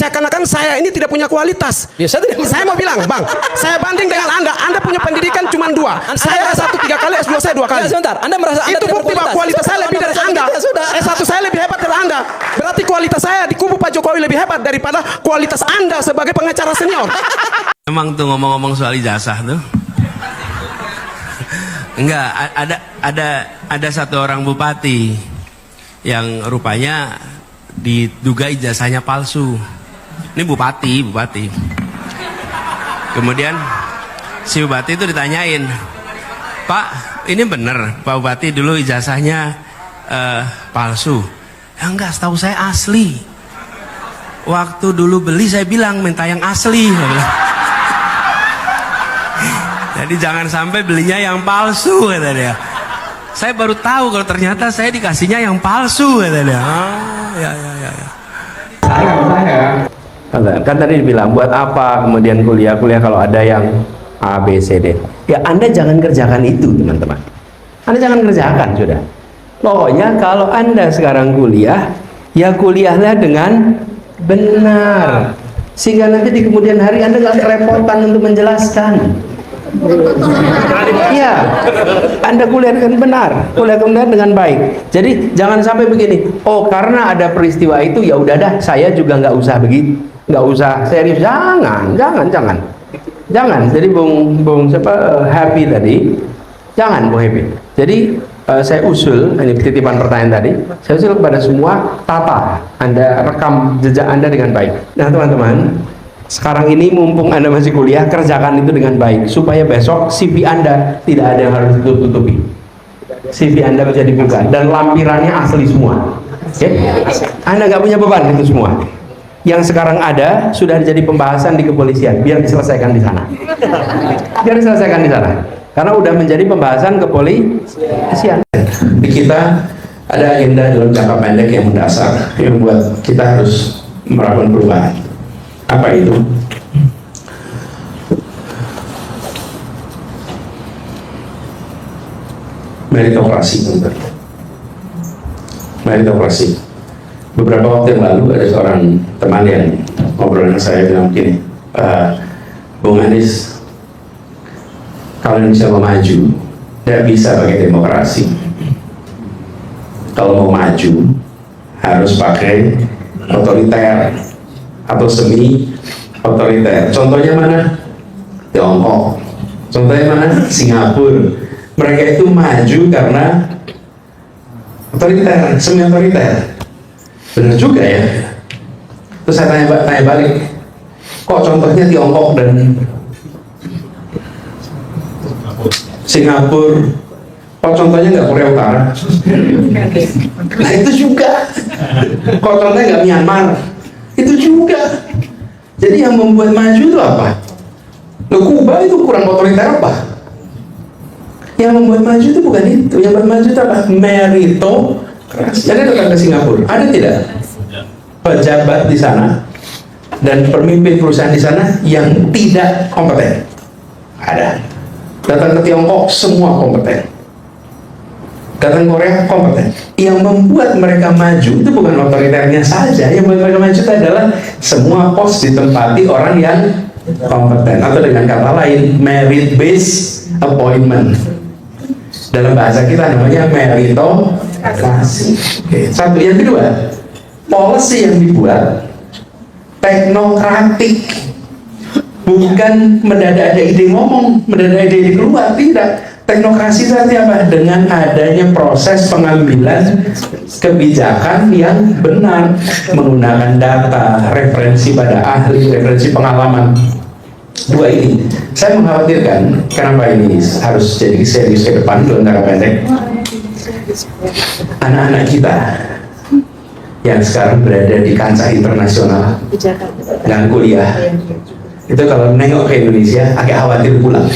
Seakan-akan saya ini tidak punya kualitas. Saya mau bilang, Bang, saya banding dengan Anda punya pendidikan cuma 2. Saya S1 3 kali, S2 saya 2 kali. Sebentar, Anda merasa Anda itu bukti bahwa kualitas saya lebih dari Anda. S1 saya lebih hebat dari Anda. Berarti kualitas saya di kubu Pak Jokowi lebih hebat daripada kualitas Anda sebagai pengacara senior. Emang tuh ngomong-ngomong soal ijazah tuh. Enggak, ada satu orang bupati yang rupanya diduga ijazahnya palsu. Ini bupati. Kemudian si bupati itu ditanyain, Pak, ini bener Pak Bupati dulu ijazahnya palsu? Ya enggak, setahu saya asli. Waktu dulu beli saya bilang minta yang asli. Jadi jangan sampai belinya yang palsu, kata dia. Saya baru tahu kalau ternyata saya dikasihnya yang palsu, kata dia. Ya. Kan tadi dibilang buat apa kemudian kuliah kalau ada yang A, B, C, D. Ya Anda jangan kerjakan itu, teman-teman. Anda jangan kerjakan, sudah. Pokoknya kalau Anda sekarang kuliah, ya kuliahlah dengan benar. Sehingga nanti di kemudian hari Anda nggak kerepotan untuk menjelaskan. Iya, Anda kuliah dengan benar, kuliah dengan baik. Jadi jangan sampai begini. Oh, karena ada peristiwa itu, ya udah dah, saya juga nggak usah begitu, nggak usah serius. Jangan. Jadi Bung Happy tadi, jangan Bung Happy. Jadi saya usul, ini titipan pertanyaan tadi, saya usul kepada semua, tata Anda, rekam jejak Anda dengan baik. Nah teman-teman, sekarang ini mumpung Anda masih kuliah, kerjakan itu dengan baik supaya besok CV Anda tidak ada yang harus ditutupi. CV Anda bisa dibuka dan lampirannya asli semua. Okay? Anda nggak punya beban itu semua. Yang sekarang ada sudah jadi pembahasan di kepolisian, biar diselesaikan di sana. Karena udah menjadi pembahasan kepolisian. Di kita ada agenda dalam jangka pendek yang mendasar yang buat kita harus melakukan perubahan. Apa itu? Meritokrasi. Beberapa waktu yang lalu ada seorang teman yang ngobrol dengan saya bilang begini, Bung Anies, kalau Indonesia mau maju, tidak bisa pakai demokrasi. Kalau mau maju, harus pakai otoriter atau semi otoriter. Contohnya mana? Tiongkok. Contohnya mana? Singapura. Mereka itu maju karena otoriter, semi otoriter. Benar juga ya. Terus saya tanya balik, kok contohnya Tiongkok dan Singapura, kok contohnya nggak Korea Utara? Nah itu juga. Kok contohnya nggak Myanmar? Itu juga. Jadi yang membuat maju itu apa? Loh, Kuba itu kurang otoriter apa? Yang membuat maju itu bukan itu. Yang membuat maju itu apa? Meritokrasi. Anda datang ke Singapura, ada tidak pejabat di sana dan pemimpin perusahaan di sana yang tidak kompeten? Ada. Datang ke Tiongkok, semua kompeten. Datang Korea, kompeten. Yang membuat mereka maju itu bukan otoriternya saja. Yang membuat mereka maju itu adalah semua pos ditempati orang yang kompeten, atau dengan kata lain merit based appointment. Dalam bahasa kita namanya meritokrasi. Satu. Yang kedua, policy yang dibuat teknokratik, bukan mendadak ada ide ngomong, mendadak ada ide keluar. Tidak. Teknokrasi seperti apa? Dengan adanya proses pengambilan kebijakan yang benar, menggunakan data, referensi pada ahli, referensi pengalaman. Dua ini saya mengkhawatirkan kenapa ini harus jadi serius ke depan dalam jangka pendek. Anak-anak kita yang sekarang berada di kancah internasional dan kuliah itu kalau nengok ke Indonesia agak khawatir pulang.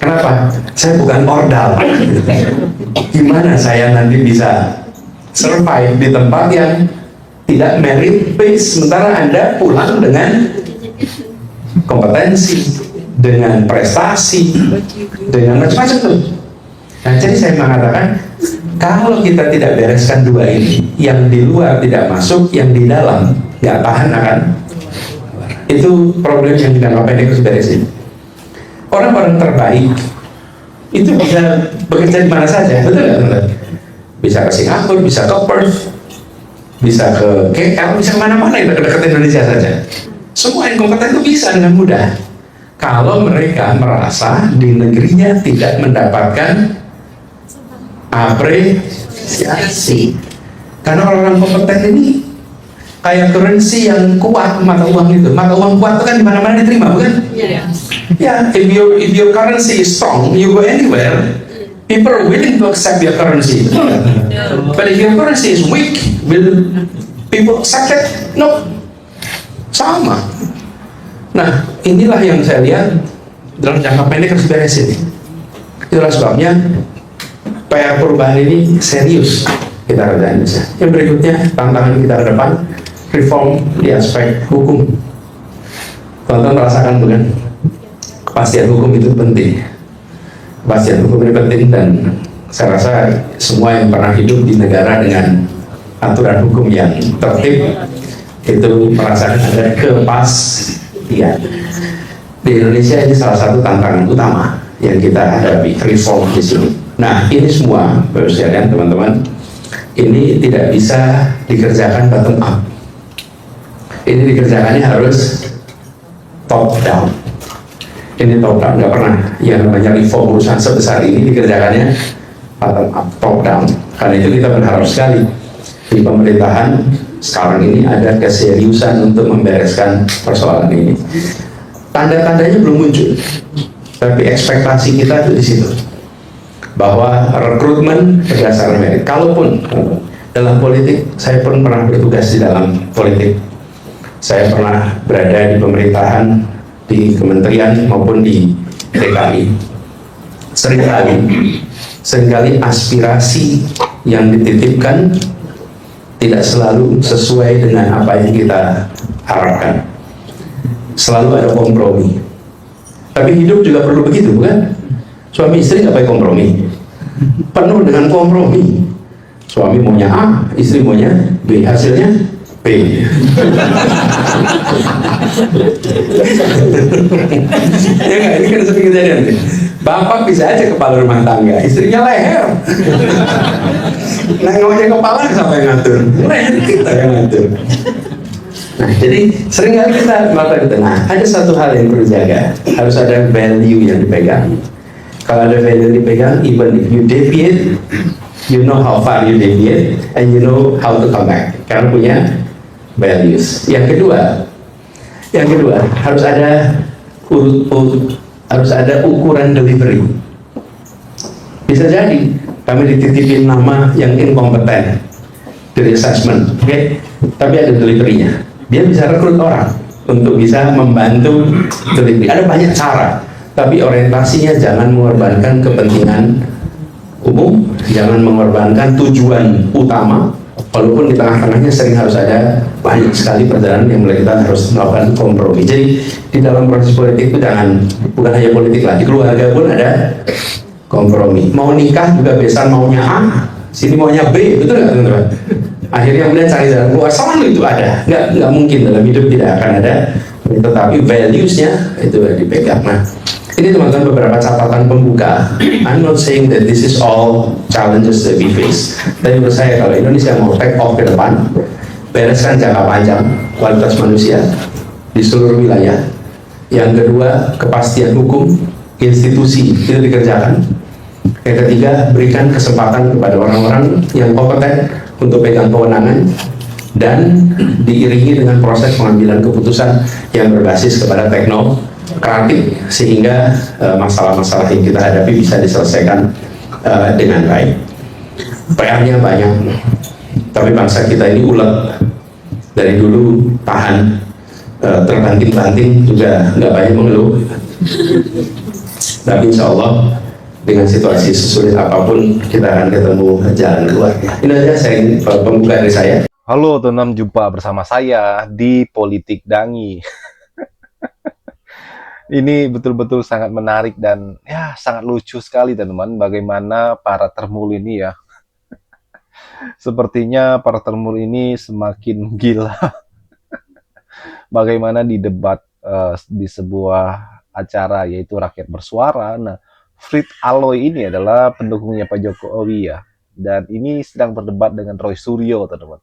Kenapa? Saya bukan ordal. Gimana saya nanti bisa survive di tempat yang tidak merit based, sementara Anda pulang dengan kompetensi, dengan prestasi, dengan macam-macam tuh. Nah, jadi saya mengatakan Kalau kita tidak bereskan dua ini, yang di luar tidak masuk, yang di dalam nggak tahan akan. Itu problem yang jangka pendek harus beresin. Orang-orang terbaik itu bisa bekerja di mana saja, betul nggak teman-teman? Bisa ke Singapura, bisa ke Perth, bisa ke KL, bisa kemana-mana yang dekat Indonesia saja. Semua yang kompeten itu bisa dengan mudah. Kalau mereka merasa di negerinya tidak mendapatkan apresiasi. Karena orang-orang kompeten ini kayak currency yang kuat, mata uang itu. Mata uang kuat itu kan di mana-mana diterima, bukan? Iya. Yeah, if your currency is strong, you go anywhere, people are willing to accept your currency. But if your currency is weak, will people accept it? No. Sama. Nah, inilah yang saya lihat dalam jangka pendek harus beresin. Itulah sebabnya PR perubahan ini serius kita kerjain. Yang berikutnya, tantangan kita ke depan, reform di aspek hukum. Teman-teman merasakan bukan? Kepastian hukum itu penting. Kepastian hukum ini penting, dan saya rasa semua yang pernah hidup di negara dengan aturan hukum yang tertib itu merasakan ada kepastian. Di Indonesia ini salah satu tantangan utama yang kita hadapi, reform di sini. Nah, ini semua, Bapak sekalian, teman-teman, ini tidak bisa dikerjakan bottom up. Ini dikerjakannya harus top down. Ini top down, nggak pernah yang namanya reform perusahaan sebesar ini dikerjakannya bottom up, top down. Karena itu kita berharap sekali di pemerintahan sekarang ini ada keseriusan untuk membereskan persoalan ini. Tanda-tandanya belum muncul, tapi ekspektasi kita itu di situ, bahwa rekrutmen berdasarkan merit. Kalaupun dalam politik, saya pun pernah bertugas di dalam politik. Saya pernah berada di pemerintahan, di kementerian maupun di DKI. Seringkali aspirasi yang dititipkan tidak selalu sesuai dengan apa yang kita harapkan. Selalu ada kompromi. Tapi hidup juga perlu begitu, bukan? Suami istri nggak pakai kompromi, penuh dengan kompromi. Suami maunya A, istri maunya B, hasilnya B. Ya nggak, ini kan sering kejadian. Bapak bisa aja kepala rumah tangga, istrinya leher. Nah, ngomongnya kepala siapa yang ngatur? Leher kita yang ngatur. Nah, jadi seringkali kita melakukan itu. Nah, ada satu hal yang perlu jaga, harus ada value yang dipegang. Kalau ada value yang dipegang, even if you deviate, you know how far you deviate, and you know how to come back. Karena punya values. Yang kedua harus ada harus ada ukuran delivery. Bisa jadi kami dititipin nama yang inkompeten dari assessment, oke? Tapi ada deliverynya. Dia bisa rekrut orang untuk bisa membantu delivery. Ada banyak cara, tapi orientasinya jangan mengorbankan kepentingan umum, jangan mengorbankan tujuan utama. Walaupun di tengah-tengahnya sering harus ada banyak sekali perjalanan yang mulai kita harus melakukan kompromi. Jadi di dalam proses politik itu bukan hanya politik lah, di keluarga pun ada kompromi. Mau nikah juga besan maunya A, sini maunya B, betul nggak teman-teman? Akhirnya kemudian cari jalan keluar, selalu itu ada. Nggak mungkin dalam hidup tidak akan ada, tetapi values-nya itu dipegang. Nah, ini teman-teman beberapa catatan pembuka. I'm not saying that this is all challenges that we face. Tapi menurut saya kalau Indonesia mau take off ke depan, bereskan jangka panjang kualitas manusia di seluruh wilayah. Yang kedua, kepastian hukum, institusi itu dikerjakan. Yang ketiga, berikan kesempatan kepada orang-orang yang kompeten untuk pegang kewenangan dan diiringi dengan proses pengambilan keputusan yang berbasis kepada teknokratik sehingga masalah-masalah yang kita hadapi bisa diselesaikan dengan baik. PR-nya banyak, tapi bangsa kita ini ulet dari dulu, tahan, terbanting-banting juga nggak banyak mengeluh. Tapi insya Allah dengan situasi sesulit apapun kita akan ketemu jalan keluar. Ini aja pembuka dari saya. Halo teman-teman, jumpa bersama saya di Politik Dangi. Ini betul-betul sangat menarik dan ya sangat lucu sekali teman-teman, bagaimana para termul ini ya Sepertinya para termur ini semakin gila. Bagaimana di debat di sebuah acara yaitu Rakyat Bersuara. Nah, Frit Aloy ini adalah pendukungnya Pak Jokowi ya. Dan ini sedang berdebat dengan Roy Suryo, teman-teman.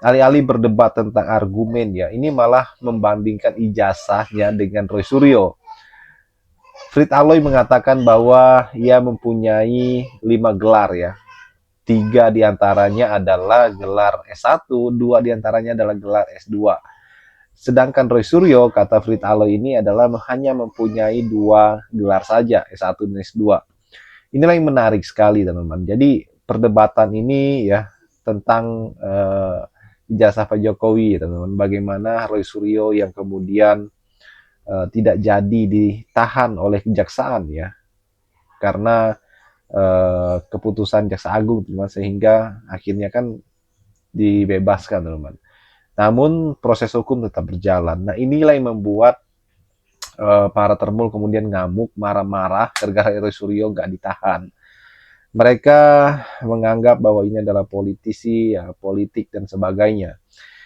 Alih-alih berdebat tentang argumen ya, ini malah membandingkan ijazahnya dengan Roy Suryo. Frit Aloy mengatakan bahwa ia mempunyai 5 gelar ya. 3 diantaranya adalah gelar S1, 2 diantaranya adalah gelar S2. Sedangkan Roy Suryo, kata Frit Aloy ini adalah hanya mempunyai 2 gelar saja, S1 dan S2. Inilah yang menarik sekali teman-teman. Jadi perdebatan ini ya tentang ijazah Pak Jokowi teman-teman. Bagaimana Roy Suryo yang kemudian tidak jadi ditahan oleh kejaksaan ya. Karena keputusan Jaksa Agung teman, sehingga akhirnya kan dibebaskan teman-teman. Namun proses hukum tetap berjalan. Nah inilah yang membuat para termul kemudian ngamuk, marah-marah gara-gara Roy Suryo nggak ditahan. Mereka menganggap bahwa ini adalah politisi, ya, politik dan sebagainya.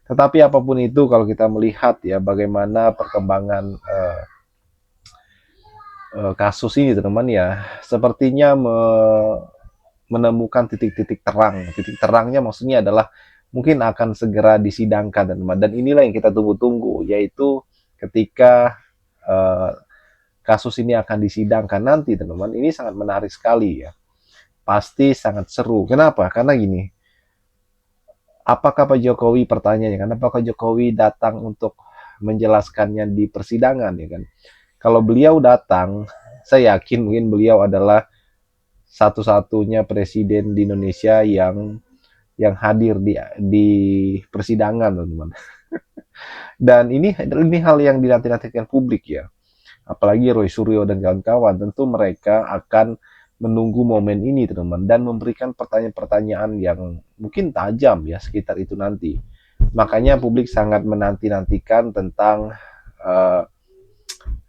Tetapi apapun itu, kalau kita melihat ya bagaimana perkembangan kasus ini teman-teman ya, sepertinya menemukan titik-titik terang. Titik terangnya maksudnya adalah mungkin akan segera disidangkan teman-teman. Dan inilah yang kita tunggu-tunggu, yaitu ketika kasus ini akan disidangkan nanti teman-teman. Ini sangat menarik sekali ya. Pasti sangat seru. Kenapa? Karena gini, apakah Pak Jokowi, pertanyaannya kan, apakah Jokowi datang untuk menjelaskannya di persidangan ya kan? Kalau beliau datang, saya yakin mungkin beliau adalah satu-satunya presiden di Indonesia yang hadir di persidangan, teman-teman. Dan ini hal yang dinanti-nantikan publik ya. Apalagi Roy Suryo dan kawan-kawan, tentu mereka akan menunggu momen ini, teman-teman, dan memberikan pertanyaan-pertanyaan yang mungkin tajam ya sekitar itu nanti. Makanya publik sangat menanti-nantikan tentang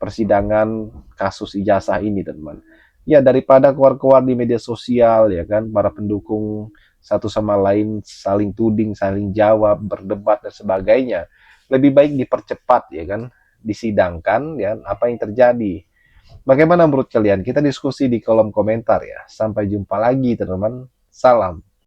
persidangan kasus ijazah ini, teman-teman. Ya, daripada keluar-keluar di media sosial ya kan, para pendukung satu sama lain saling tuding, saling jawab, berdebat dan sebagainya. Lebih baik dipercepat ya kan, disidangkan ya apa yang terjadi. Bagaimana menurut kalian? Kita diskusi di kolom komentar ya. Sampai jumpa lagi teman-teman. Salam.